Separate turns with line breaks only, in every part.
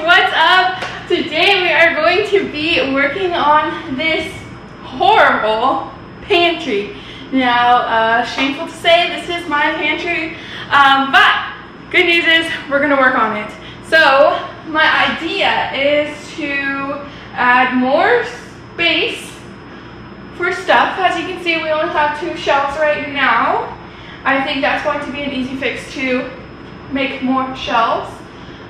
what's up? Today we are going to be working on this horrible pantry. Now, shameful to say, this is my pantry, but good news is we're going to work on it. So, my idea is to add more space for stuff. As you can see, we only have 2 shelves right now. I think that's going to be an easy fix to make more shelves.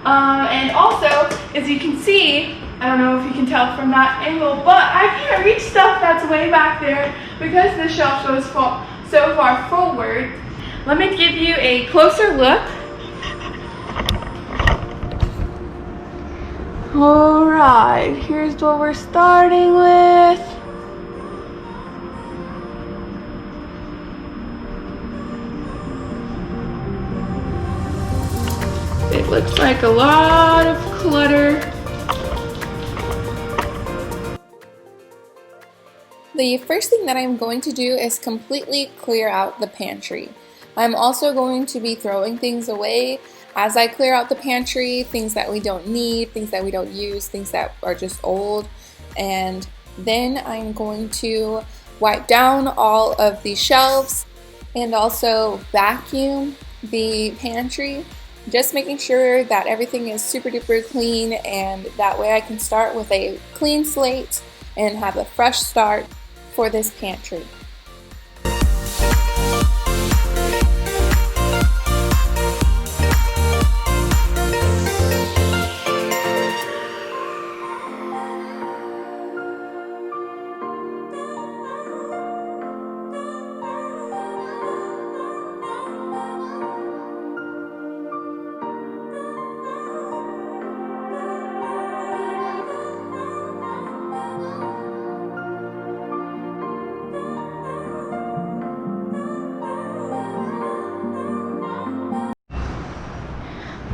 And also, as you can see, I don't know if you can tell from that angle, but I can't reach stuff that's way back there because the shelf goes so far forward. Let me give you a closer look. Alright, here's what we're starting with. It looks like a lot of clutter.
The first thing that I'm going to do is completely clear out the pantry. I'm also going to be throwing things away as I clear out the pantry, things that we don't need, things that we don't use, things that are just old. And then I'm going to wipe down all of the shelves and also vacuum the pantry. Just making sure that everything is super duper clean, and that way I can start with a clean slate and have a fresh start for this pantry.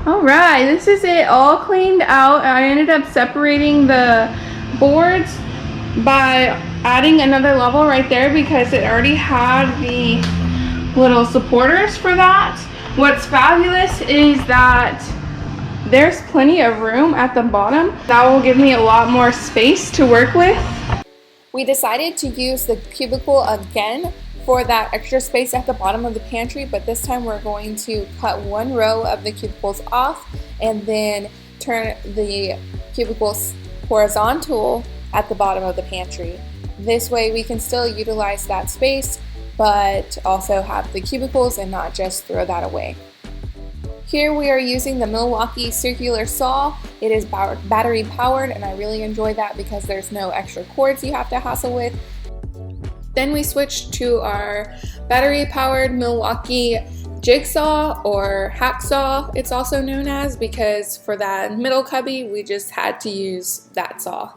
Alright, this is it all cleaned out. I ended up separating the boards by adding another level right there because it already had the little supporters for that. What's fabulous is that there's plenty of room at the bottom. That will give me a lot more space to work with.
We decided to use the cubicle again for that extra space at the bottom of the pantry, but this time we're going to cut 1 row of the cubicles off and then turn the cubicles horizontal at the bottom of the pantry. This way we can still utilize that space, but also have the cubicles and not just throw that away. Here we are using the Milwaukee circular saw. It is battery powered, and I really enjoy that because there's no extra cords you have to hassle with. Then we switched to our battery-powered Milwaukee jigsaw, or hacksaw it's also known as, because for that middle cubby we just had to use that saw.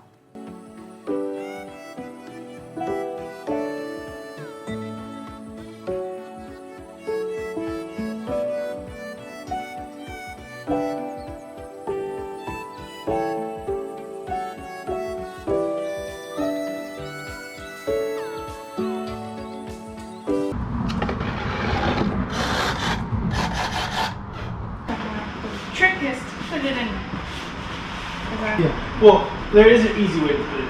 Trick is to put it in.
Yeah, well, there is an easy way to put it in.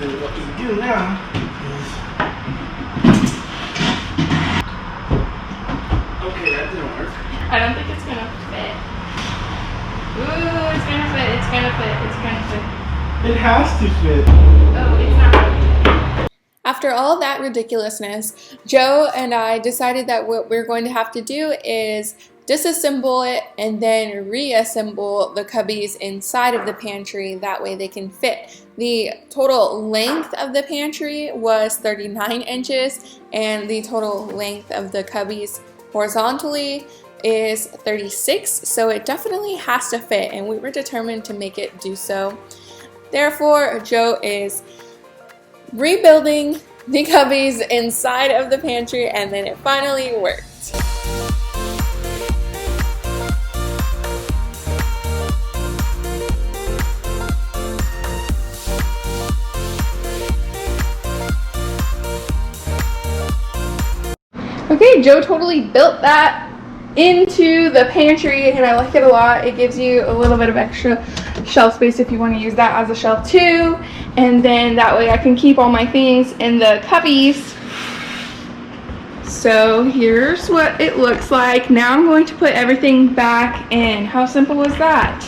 And what you do now is... Okay, that didn't work.
I don't think it's gonna fit. Ooh, it's gonna fit, it's gonna fit, it's gonna fit.
It has to fit.
Oh, it's not really.
After all that ridiculousness, Joe and I decided that what we're going to have to do is disassemble it and then reassemble the cubbies inside of the pantry. That way they can fit. The total length of the pantry was 39 inches, and the total length of the cubbies horizontally is 36, so it definitely has to fit, and we were determined to make it do so. Therefore, Joe is rebuilding the cubbies inside of the pantry, and then it finally worked.
Okay, Joe totally built that into the pantry, and I like it a lot. It gives you a little bit of extra shelf space if you want to use that as a shelf too. And then that way I can keep all my things in the cubbies. So here's what it looks like. Now I'm going to put everything back in. How simple is that?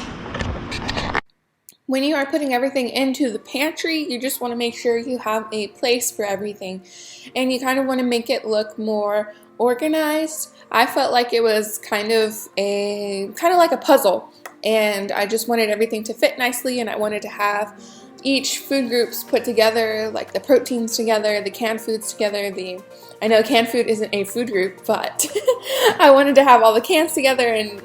When you are putting everything into the pantry, you just want to make sure you have a place for everything, and you kind of want to make it look more organized. I felt like it was kind of like a puzzle, and I just wanted everything to fit nicely, and I wanted to have each food groups put together, like the proteins together, the canned foods together. I know canned food isn't a food group, but I wanted to have all the cans together and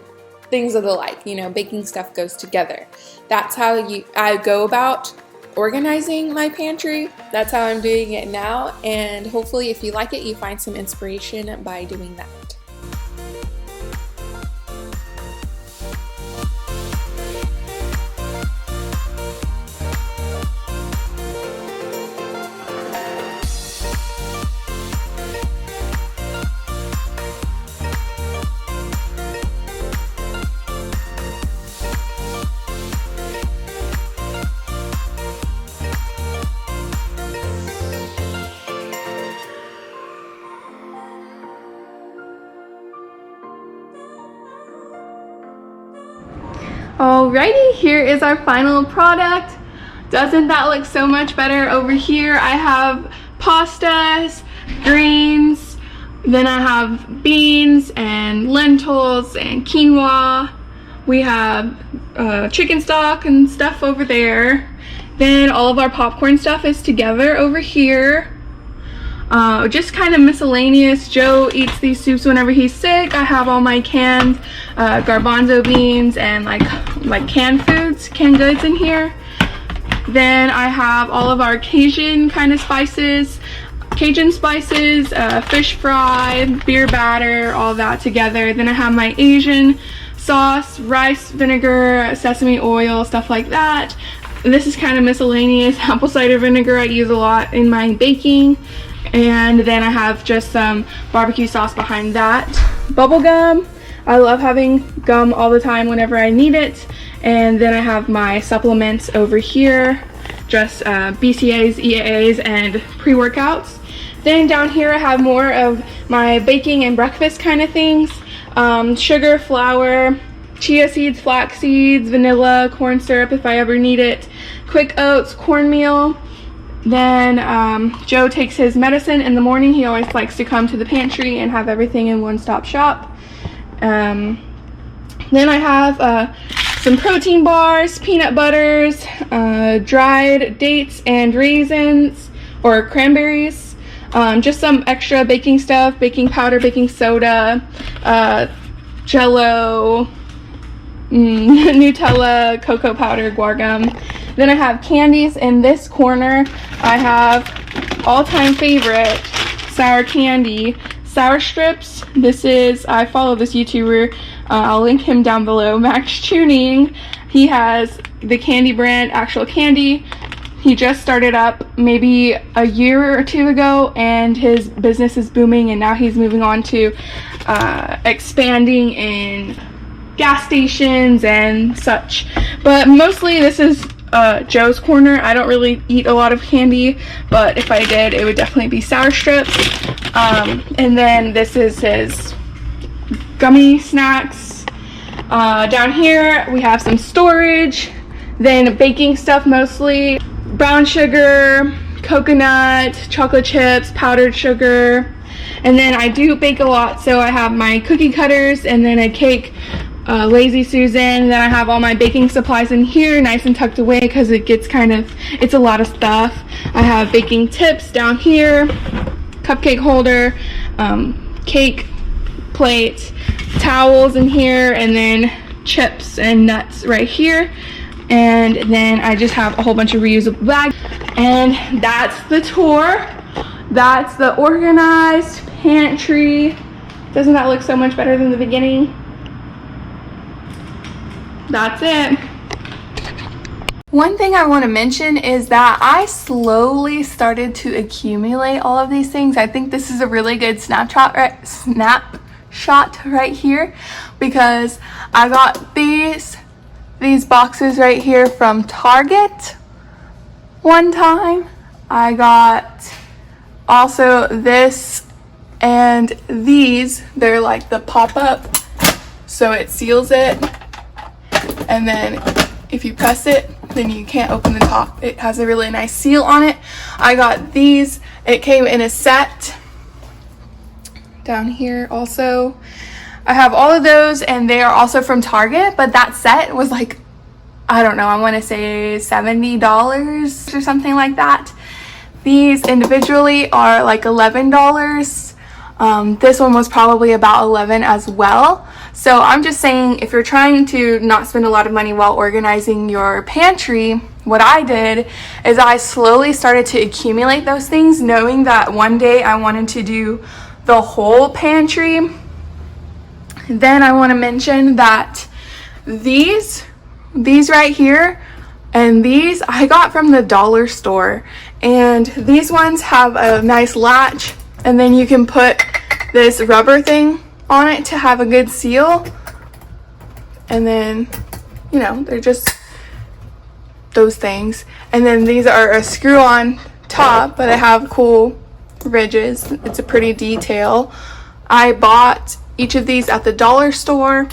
things of the like. You know, baking stuff goes together. That's how I go about organizing my pantry. That's how I'm doing it now, and hopefully if you like it, you find some inspiration by doing that.
Alrighty, here is our final product. Doesn't that look so much better? Over here I have pastas, greens, then I have beans and lentils and quinoa. We have chicken stock and stuff over there. Then all of our popcorn stuff is together over here. Just kind of miscellaneous. Joe eats these soups whenever he's sick. I have all my canned garbanzo beans and like canned foods, canned goods in here. Then I have all of our Cajun kind of spices, fish fry, beer batter, all that together. Then I have my Asian sauce, rice vinegar, sesame oil, stuff like that. This is kind of miscellaneous. Apple cider vinegar I use a lot in my baking. And then I have just some barbecue sauce behind that. Bubble gum. I love having gum all the time whenever I need it. And then I have my supplements over here. Just BCAAs, EAAs, and pre-workouts. Then down here I have more of my baking and breakfast kind of things. Sugar, flour, chia seeds, flax seeds, vanilla, corn syrup if I ever need it. Quick oats, cornmeal. Then Joe takes his medicine in the morning. He always likes to come to the pantry and have everything in one-stop shop. Then I have some protein bars, peanut butters, dried dates and raisins or cranberries, just some extra baking stuff, baking powder, baking soda, Jello, Nutella, cocoa powder, guar gum. Then I have candies in this corner. I have all-time favorite sour candy, sour strips. I follow this YouTuber. I'll link him down below, Max Tuning. He has the candy brand Actual Candy. He just started up maybe a year or two ago, and his business is booming, and now he's moving on to expanding in gas stations and such. But mostly this is Joe's corner. I don't really eat a lot of candy, but if I did, it would definitely be sour strips. And then this is his gummy snacks. Down here we have some storage, then baking stuff mostly, brown sugar, coconut, chocolate chips, powdered sugar. And then I do bake a lot, so I have my cookie cutters and then a cake, Lazy Susan. Then I have all my baking supplies in here, nice and tucked away because it's a lot of stuff. I have baking tips down here, cupcake holder, cake plate, towels in here, and then chips and nuts right here. And then I just have a whole bunch of reusable bags. And that's the tour. That's the organized pantry. Doesn't that look so much better than the beginning? That's it. One thing I want to mention is that I slowly started to accumulate all of these things. I think this is a really good snapshot shot right here because I got these boxes right here from Target one time. I got also this and these. They're like the pop-up, so it seals it, and then if you press it, then you can't open the top. It has a really nice seal on it. I got these. It came in a set down here also. I have all of those, and they are also from Target, but that set was like, I don't know, I want to say $70 or something like that. These individually are like $11. This one was probably about $11 as well. So I'm just saying, if you're trying to not spend a lot of money while organizing your pantry, what I did is I slowly started to accumulate those things, knowing that one day I wanted to do the whole pantry. Then I want to mention that these right here and these I got from the dollar store, and these ones have a nice latch, and then you can put this rubber thing on it to have a good seal, and then, you know, they're just those things. And then these are a screw-on top, but they have cool ridges. It's a pretty detail. I bought each of these at the dollar store,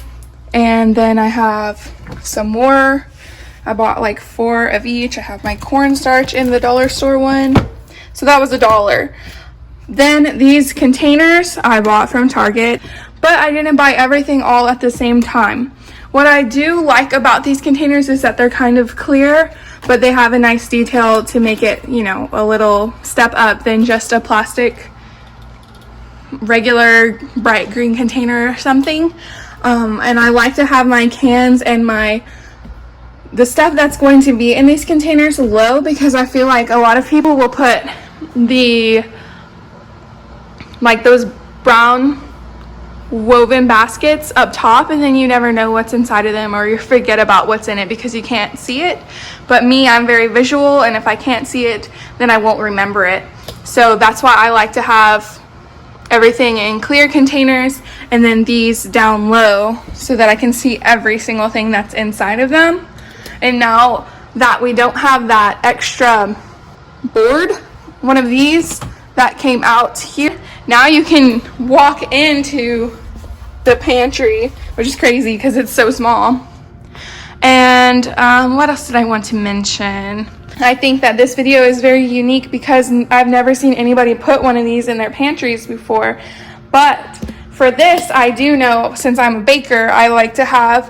and then I have some more. I bought like 4 of each. I have my cornstarch in the dollar store one, so that was $1. Then these containers I bought from Target, but I didn't buy everything all at the same time. What I do like about these containers is that they're kind of clear, but they have a nice detail to make it, you know, a little step up than just a plastic regular bright green container or something. And I like to have my cans and the stuff that's going to be in these containers low, because I feel like a lot of people will put those brown woven baskets up top, and then you never know what's inside of them, or you forget about what's in it because you can't see it. But me, I'm very visual, and if I can't see it, then I won't remember it. So that's why I like to have everything in clear containers, and then these down low so that I can see every single thing that's inside of them. And now that we don't have that extra board, one of these that came out here, now you can walk into the pantry, which is crazy because it's so small. And what else did I want to mention? I think that this video is very unique because I've never seen anybody put one of these in their pantries before. But for this, I do know, since I'm a baker, I like to have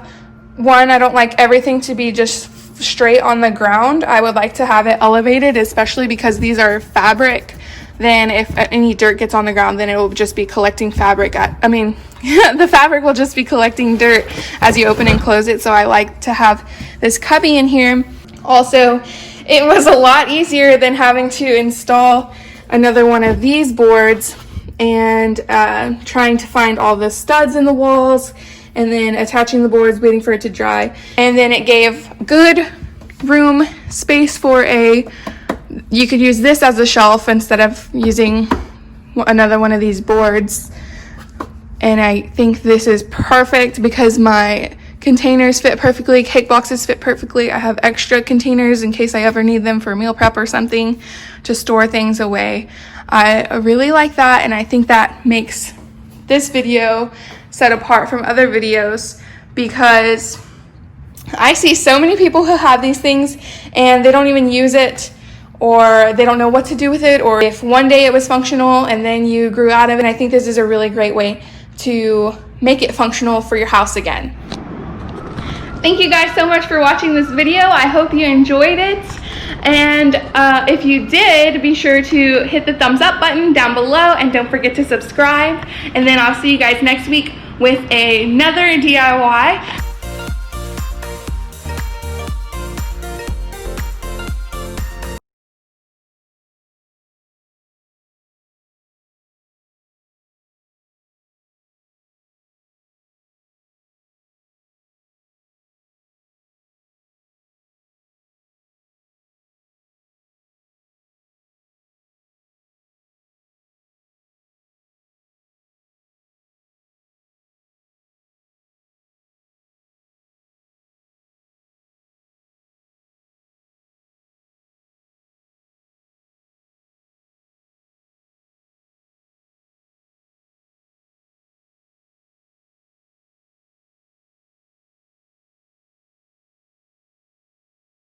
one, I don't like everything to be just straight on the ground. I would like to have it elevated, especially because these are fabric. Then if any dirt gets on the ground, then it will just be collecting fabric. The fabric will just be collecting dirt as you open and close it. So I like to have this cubby in here. Also, it was a lot easier than having to install another one of these boards and trying to find all the studs in the walls, and then attaching the boards, waiting for it to dry. And then it gave good room space for you could use this as a shelf instead of using another one of these boards. And I think this is perfect because my containers fit perfectly, cake boxes fit perfectly. I have extra containers in case I ever need them for meal prep or something to store things away. I really like that, and I think that makes this video set apart from other videos, because I see so many people who have these things and they don't even use it, or they don't know what to do with it, or if one day it was functional and then you grew out of it. And I think this is a really great way to make it functional for your house again. Thank you guys so much for watching this video. I hope you enjoyed it. And if you did, be sure to hit the thumbs up button down below, and don't forget to subscribe. And then I'll see you guys next week with another DIY.